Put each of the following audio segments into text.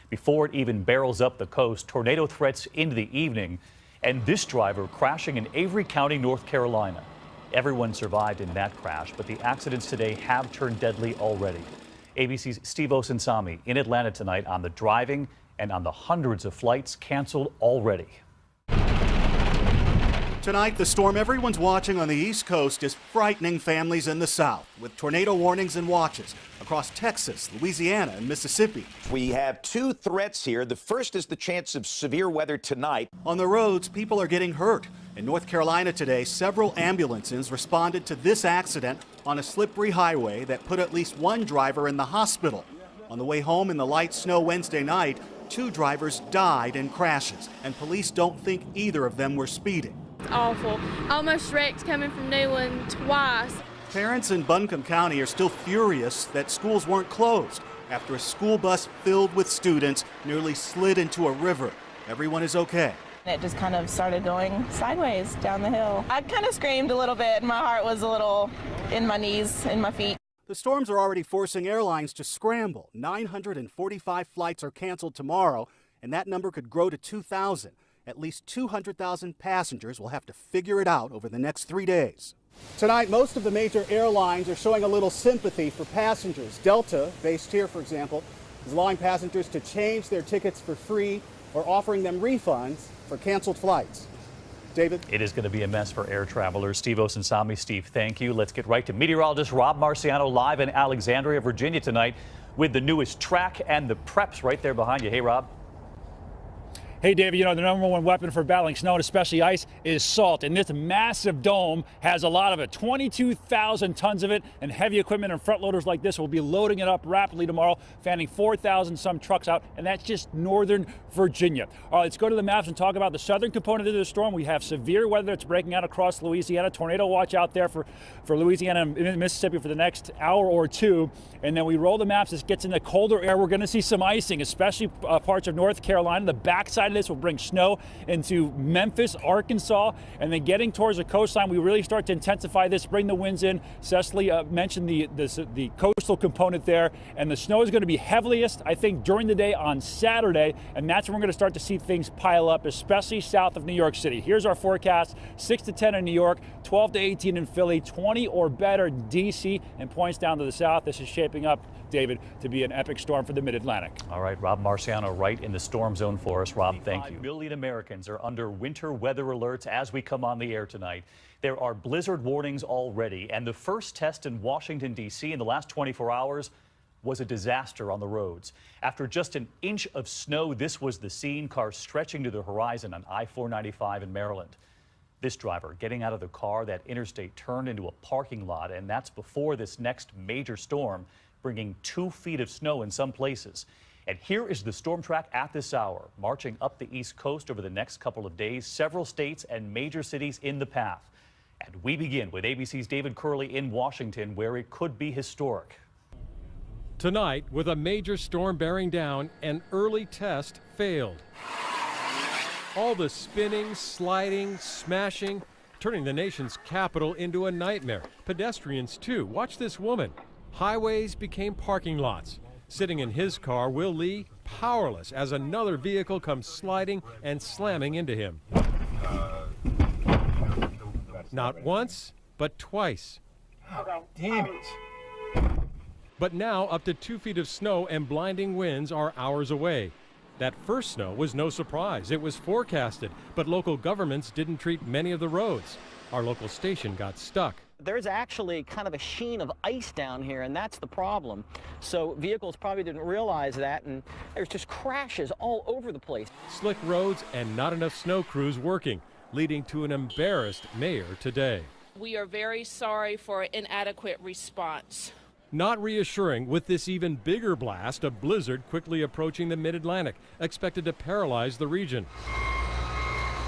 before it even barrels up the coast. Tornado threats into the evening, and this driver crashing in Avery County, North Carolina. Everyone survived in that crash, but the accidents today have turned deadly already. ABC's Steve Osunsami in Atlanta tonight on the driving and on the hundreds of flights canceled already. Tonight, the storm everyone's watching on the East Coast is frightening families in the South, with tornado warnings and watches across Texas, Louisiana, and Mississippi. We have two threats here. The first is the chance of severe weather tonight. On the roads, people are getting hurt. In North Carolina today, several ambulances responded to this accident on a slippery highway that put at least one driver in the hospital. On the way home in the light snow Wednesday night, two drivers died in crashes, and police don't think either of them were speeding. Awful. Almost wrecked coming from Newland twice. Parents in Buncombe County are still furious that schools weren't closed after a school bus filled with students nearly slid into a river. Everyone is okay. It just kind of started going sideways down the hill. I kind of screamed a little bit, and my heart was a little in my knees, in my feet. The storms are already forcing airlines to scramble. 945 flights are canceled tomorrow, and that number could grow to 2,000. At least 200,000 passengers will have to figure it out over the next 3 days. Tonight, most of the major airlines are showing a little sympathy for passengers. Delta, based here, for example, is allowing passengers to change their tickets for free or offering them refunds for canceled flights. David? It is going to be a mess for air travelers. Steve Osunsami. Steve, thank you. Let's get right to meteorologist Rob Marciano live in Alexandria, Virginia tonight with the newest track and the preps right there behind you. Hey, Rob. Hey, David, you know, the number one weapon for battling snow and especially ice is salt. And this massive dome has a lot of it, 22,000 tons of it, and heavy equipment and front loaders like this will be loading it up rapidly tomorrow, fanning 4,000 some trucks out, and that's just northern Virginia. All right, let's go to the maps and talk about the southern component of the storm. We have severe weather that's breaking out across Louisiana. Tornado watch out there for Louisiana and Mississippi for the next hour or two. And then we roll the maps. This gets into colder air. We're going to see some icing, especially parts of North Carolina. The backside of this will bring snow into Memphis, Arkansas, and then getting towards the coastline, we really start to intensify this, bring the winds in. Cecily mentioned the coastal component there, and the snow is going to be heaviest, I think, during the day on Saturday, and that's when we're going to start to see things pile up, especially south of New York City. Here's our forecast: 6 to 10 in New York, 12 to 18 in Philly, 20 or better in D.C., and points down to the south. This is shaping up, David, to be an epic storm for the Mid-Atlantic. All right, Rob Marciano right in the storm zone for us. Rob, thank you. 5 million Americans are under winter weather alerts as we come on the air tonight. There are blizzard warnings already, and the first test in Washington, D.C. in the last 24 hours was a disaster on the roads. After just an inch of snow, this was the scene, cars stretching to the horizon on I-495 in Maryland. This driver getting out of the car, that interstate turned into a parking lot, and that's before this next major storm, bringing 2 feet of snow in some places. And here is the storm track at this hour, marching up the East Coast over the next couple of days, several states and major cities in the path. And we begin with ABC's David Curley in Washington, where it could be historic. Tonight, with a major storm bearing down, an early test failed. All the spinning, sliding, smashing, turning the nation's capital into a nightmare. Pedestrians, too. Watch this woman. Highways became parking lots. Sitting in his car, Will Lee, powerless as another vehicle comes sliding and slamming into him. Not once, but twice. Damn it. But now up to 2 feet of snow and blinding winds are hours away. That first snow was no surprise. It was forecasted, but local governments didn't treat many of the roads. Our local station got stuck. There's actually kind of a sheen of ice down here, and that's the problem. So vehicles probably didn't realize that, and there's just crashes all over the place. Slick roads and not enough snow crews working, leading to an embarrassed mayor today. We are very sorry for inadequate response. Not reassuring with this even bigger blast, a blizzard quickly approaching the Mid-Atlantic, expected to paralyze the region.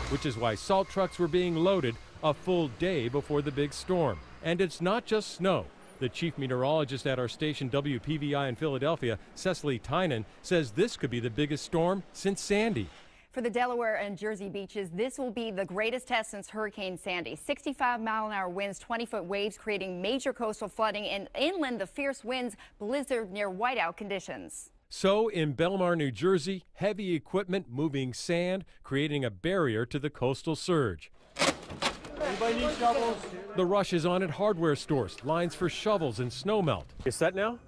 Which is why salt trucks were being loaded a full day before the big storm. And it's not just snow. The chief meteorologist at our station WPVI in Philadelphia, Cecily Tynan, says this could be the biggest storm since Sandy. For the Delaware and Jersey beaches, this will be the greatest test since Hurricane Sandy. 65-mile-an-hour winds, 20-foot waves creating major coastal flooding, and inland the fierce winds blizzard near whiteout conditions. So in Belmar, New Jersey, heavy equipment moving sand, creating a barrier to the coastal surge. Anybody need shovels? The rush is on at hardware stores, lines for shovels and snow melt. Is that now?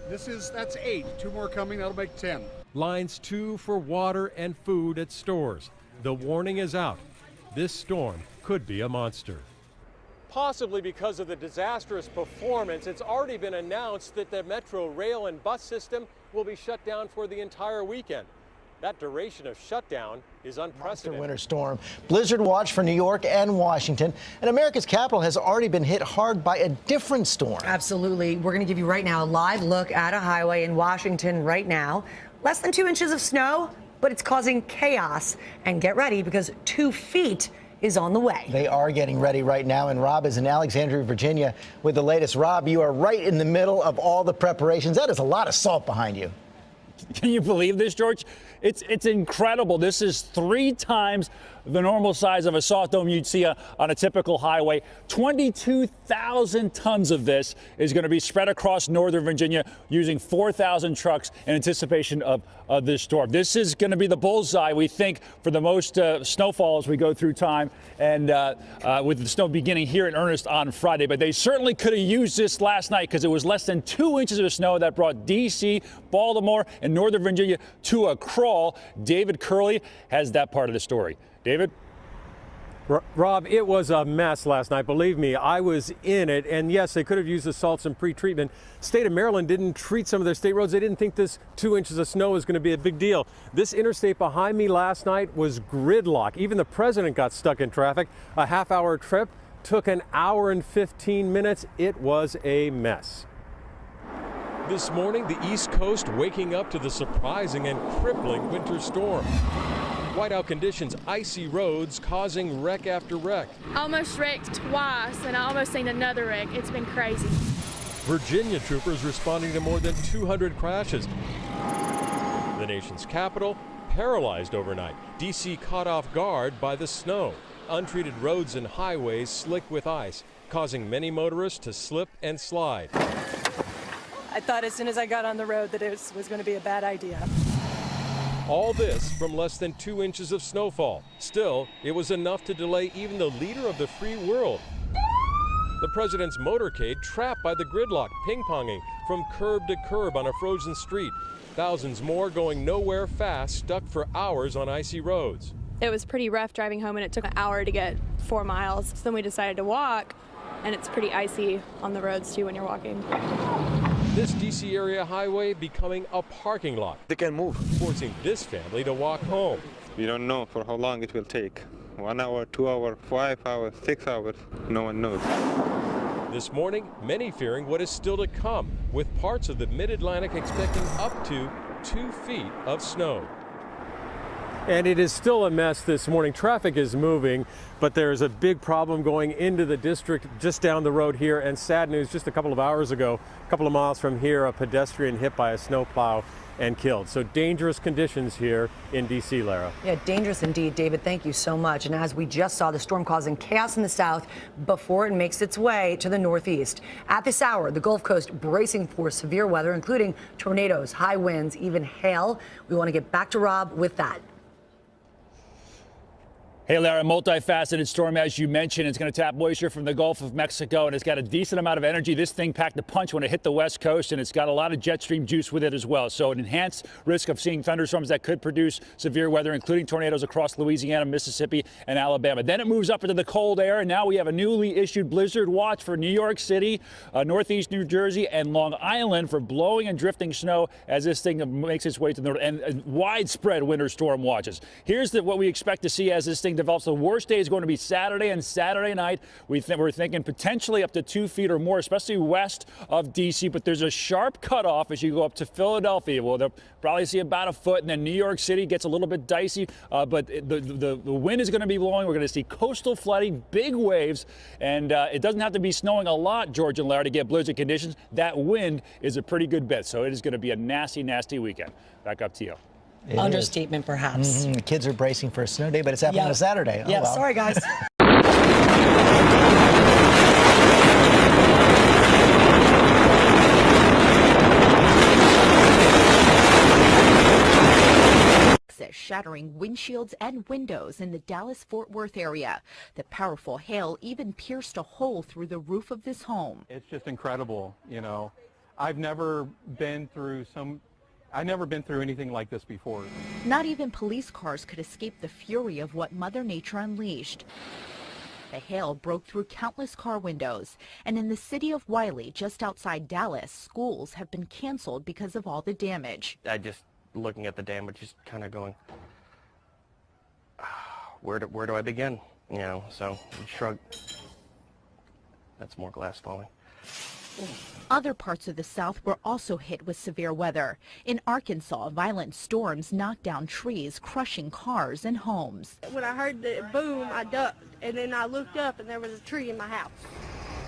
That's 8. 2 more coming, that'll make 10. Lines too for water and food at stores. The warning is out. This storm could be a monster. Possibly because of the disastrous performance, it's already been announced that the Metro rail and bus system will be shut down for the entire weekend. That duration of shutdown is unprecedented. Winter storm. Blizzard watch for New York and Washington. And America's capital has already been hit hard by a different storm. Absolutely. We're going to give you right now a live look at a highway in Washington right now. Less than 2 inches of snow, but it's causing chaos. And get ready because 2 feet is on the way. They are getting ready right now, and Rob is in Alexandria, Virginia with the latest. Rob, you are right in the middle of all the preparations. That is a lot of salt behind you. Can you believe this, George? It's incredible. This is 3 times the normal size of a salt dome you'd see on a typical highway. 22,000 tons of this is going to be spread across northern Virginia using 4,000 trucks in anticipation of this storm. This is going to be the bullseye, we think, for the most snowfall as we go through time, and with the snow beginning here in earnest on Friday. But they certainly could have used this last night because it was less than 2 inches of snow that brought D.C., Baltimore, and northern Virginia to a crawl. David Curley has that part of the story. David? Rob, it was a mess last night. Believe me, I was in it. And yes, they could have used the salts and pre-treatment. State of Maryland didn't treat some of their state roads. They didn't think this 2 inches of snow was going to be a big deal. This interstate behind me last night was gridlock. Even the president got stuck in traffic. A half-hour trip took an hour and 15 minutes. It was a mess. This morning, the East Coast waking up to the surprising and crippling winter storm. Whiteout conditions, icy roads causing wreck after wreck. Almost wrecked twice, and I almost seen another wreck. It's been crazy. Virginia troopers responding to more than 200 crashes. The nation's capital paralyzed overnight. D.C. caught off guard by the snow. Untreated roads and highways slick with ice, causing many motorists to slip and slide. I thought as soon as I got on the road that it was going to be a bad idea. All this from less than 2 inches of snowfall. Still, it was enough to delay even the leader of the free world. The president's motorcade trapped by the gridlock, ping-ponging from curb to curb on a frozen street. Thousands more going nowhere fast, stuck for hours on icy roads. It was pretty rough driving home, and it took an hour to get 4 miles. So then we decided to walk, and it's pretty icy on the roads too when you're walking. This D.C. area highway becoming a parking lot. They can move. Forcing this family to walk home. We don't know for how long it will take. 1 hour, 2 hours, 5 hours, 6 hours. No one knows. This morning, many fearing what is still to come, with parts of the mid-Atlantic expecting up to 2 feet of snow. And it is still a mess this morning. Traffic is moving, but there's a big problem going into the district just down the road here. And sad news, just a couple of hours ago, a couple of miles from here, a pedestrian hit by a snowplow and killed. So dangerous conditions here in D.C., Lara. Yeah, dangerous indeed, David. Thank you so much. And as we just saw, the storm causing chaos in the south before it makes its way to the northeast. At this hour, the Gulf Coast bracing for severe weather, including tornadoes, high winds, even hail. We want to get back to Rob with that. Hey, Lara, multifaceted storm, as you mentioned. It's going to tap moisture from the Gulf of Mexico, and it's got a decent amount of energy. This thing packed a punch when it hit the West Coast, and it's got a lot of jet stream juice with it as well. So an enhanced risk of seeing thunderstorms that could produce severe weather, including tornadoes across Louisiana, Mississippi, and Alabama. Then it moves up into the cold air, and now we have a newly issued blizzard watch for New York City, northeast New Jersey, and Long Island for blowing and drifting snow as this thing makes its way to the north, and widespread winter storm watches. Here's what we expect to see as this thing develops. The worst day is going to be Saturday and Saturday night. We're thinking potentially up to 2 feet or more, especially west of D.C., but there's a sharp cutoff as you go up to Philadelphia. Well, they'll probably see about a foot, and then New York City gets a little bit dicey, but the wind is going to be blowing. We're going to see coastal flooding, big waves, and it doesn't have to be snowing a lot, George and Larry, to get blizzard conditions. That wind is a pretty good bit, so it is going to be a nasty, nasty weekend. Back up to you. Understatement, perhaps. The kids are bracing for a snow day, but it's happening on a Saturday. Yeah, well. Sorry, guys. pieces, shattering windshields and windows in the Dallas-Fort Worth area. The powerful hail even pierced a hole through the roof of this home. It's just incredible, you know. I've never been through anything like this before. Not even police cars could escape the fury of what Mother Nature unleashed. The hail broke through countless car windows, and in the city of Wiley, just outside Dallas, schools have been canceled because of all the damage. I just, looking at the damage, just kind of going, where do I begin? You know, so shrug. That's more glass falling. Other parts of the South were also hit with severe weather. In Arkansas, violent storms knocked down trees, crushing cars and homes. When I heard the boom, I ducked, and then I looked up, and there was a tree in my house.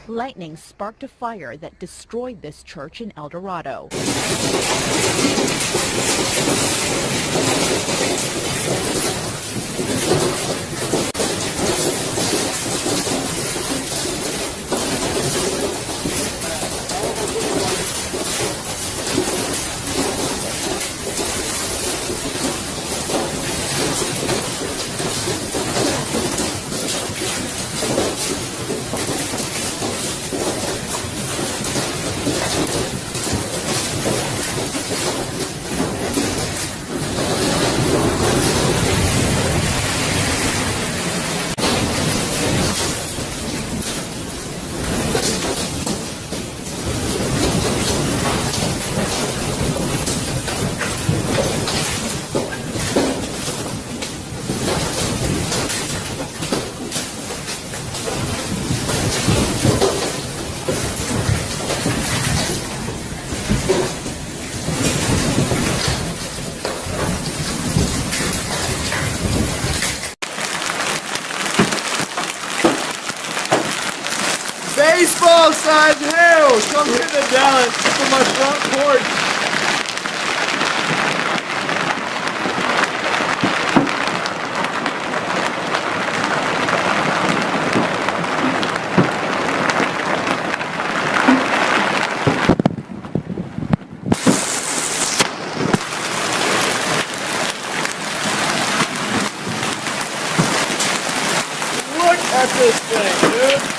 Lightning sparked a fire that destroyed this church in El Dorado. Baseball size hail! Come hit the Dallas from my front porch. Look at this thing, dude!